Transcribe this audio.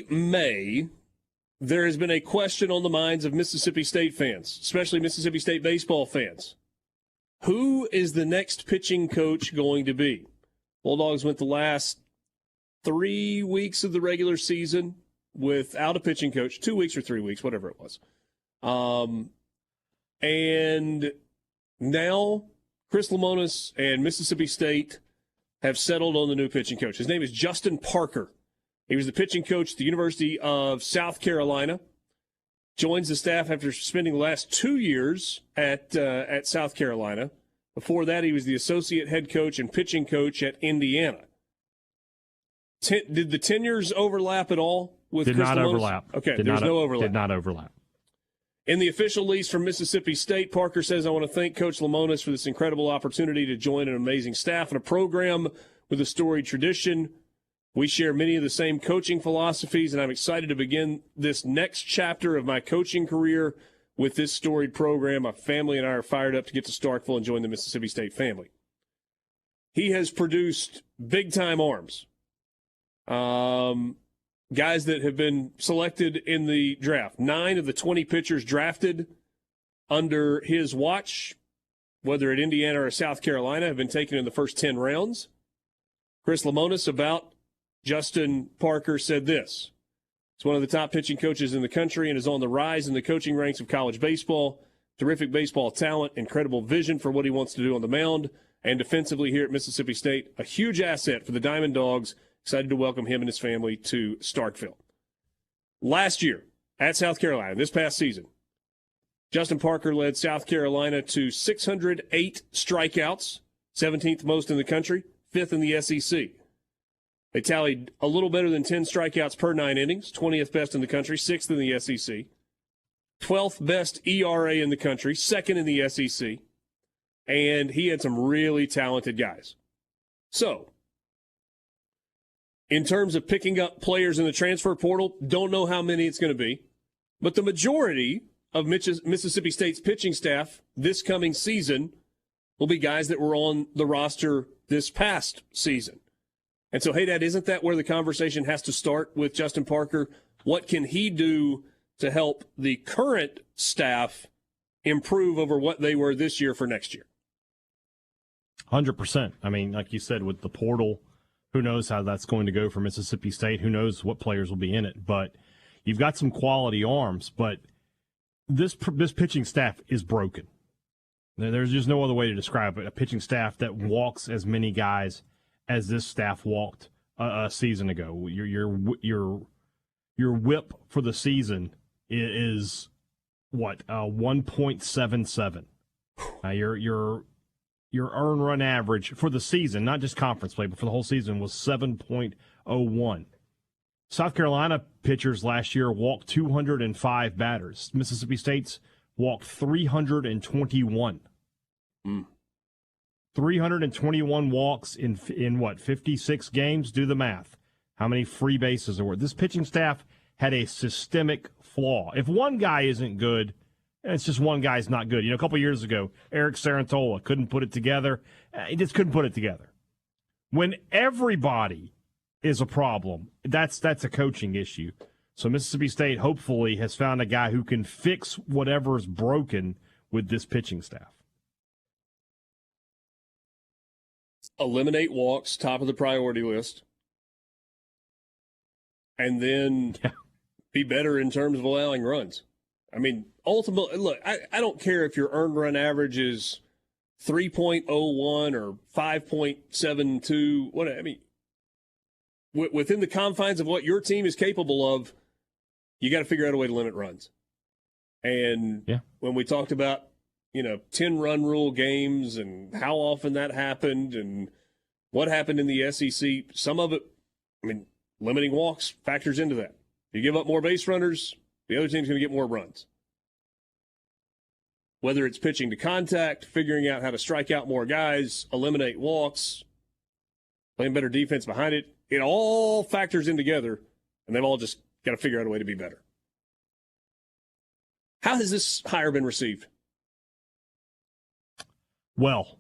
late May, there has been a question on the minds of Mississippi State fans, especially Mississippi State baseball fans. Who is the next pitching coach going to be? Bulldogs went the last 3 weeks of the regular season without a pitching coach, 2 weeks or 3 weeks, whatever it was. And now Chris Lemonis and Mississippi State have settled on the new pitching coach. His name is Justin Parker. He was the pitching coach at the University of South Carolina. Joins the staff after spending the last 2 years at South Carolina. Before that, he was the associate head coach and pitching coach at Indiana. Did the tenures overlap at all with Chris Lemonis? Did not overlap. Okay, there's no overlap. Did not overlap. In the official lease from Mississippi State, Parker says, I want to thank Coach Lemonis for this incredible opportunity to join an amazing staff and a program with a storied tradition. We share many of the same coaching philosophies, and I'm excited to begin this next chapter of my coaching career with this storied program. My family and I are fired up to get to Starkville and join the Mississippi State family. He has produced big-time arms, guys that have been selected in the draft. 9 of the 20 pitchers drafted under his watch, whether at Indiana or South Carolina, have been taken in the first 10 rounds. Chris Lemonis about Justin Parker said this. He's one of the top pitching coaches in the country and is on the rise in the coaching ranks of college baseball. Terrific baseball talent, incredible vision for what he wants to do on the mound, and defensively here at Mississippi State, a huge asset for the Diamond Dogs. Excited to welcome him and his family to Starkville. Last year at South Carolina, this past season, Justin Parker led South Carolina to 608 strikeouts, 17th most in the country, 5th in the SEC. They tallied a little better than 10 strikeouts per 9 innings, 20th best in the country, 6th in the SEC. 12th best ERA in the country, 2nd in the SEC. And he had some really talented guys. So, in terms of picking up players in the transfer portal, don't know how many it's going to be. But the majority of Mississippi State's pitching staff this coming season will be guys that were on the roster this past season. And so, hey, Dad, isn't that where the conversation has to start with Justin Parker? What can he do to help the current staff improve over what they were this year for next year? 100%. I mean, like you said, with the portal, who knows how that's going to go for Mississippi State? Who knows what players will be in it? But you've got some quality arms, but this pitching staff is broken. There's just no other way to describe it. A pitching staff that walks as many guys as this staff walked a season ago. Your whip for the season is what, 1.77. Your earn run average for the season, not just conference play, but for the whole season, was 7.01. South Carolina pitchers last year walked 205 batters. Mississippi State's walked 321. 321 walks in what, 56 games? Do the math. How many free bases there were? This pitching staff had a systemic flaw. If one guy isn't good, it's just one guy's not good. You know, a couple years ago, Eric Sarantola couldn't put it together. He just couldn't put it together. When everybody is a problem, that's a coaching issue. So Mississippi State hopefully has found a guy who can fix whatever's broken with this pitching staff. Eliminate walks, top of the priority list. And then be better in terms of allowing runs. I mean, ultimately, look, I don't care if your earned run average is 3.01 or 5.72. What I mean, within the confines of what your team is capable of, you got to figure out a way to limit runs. And when we talked about, 10-run rule games and how often that happened and what happened in the SEC, some of it, limiting walks factors into that. You give up more base runners, the other team's going to get more runs. Whether it's pitching to contact, figuring out how to strike out more guys, eliminate walks, playing better defense behind it, it all factors in together, and they've all just got to figure out a way to be better. How has this hire been received? Well,